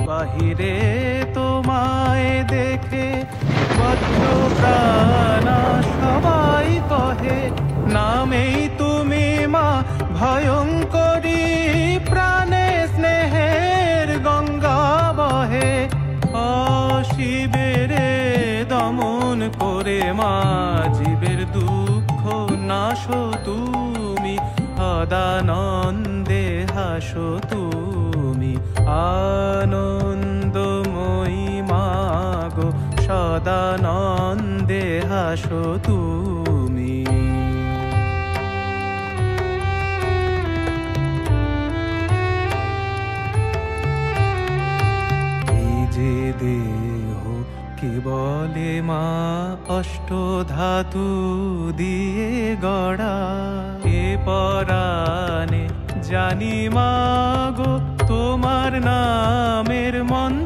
বাহিরে তোমায় দেখে বজ্র প্রাণা সবাই কহে, নামেই তুমি মা ভয়ঙ্করী, প্রাণে স্নেহের গঙ্গা বহে। অশিবের দমন করে মা জীবের দুঃখ নাশো তুমি, সদানন্দে হাসো তুমি। আনন্দময়ী মাগো সদানন্দে হাসো তুমি। এই যে দেহ কে বলে মা অষ্টধাতু দিয়ে গড়া, এ পরাণে জানি মাগো তোমার নামের মন্ত্র।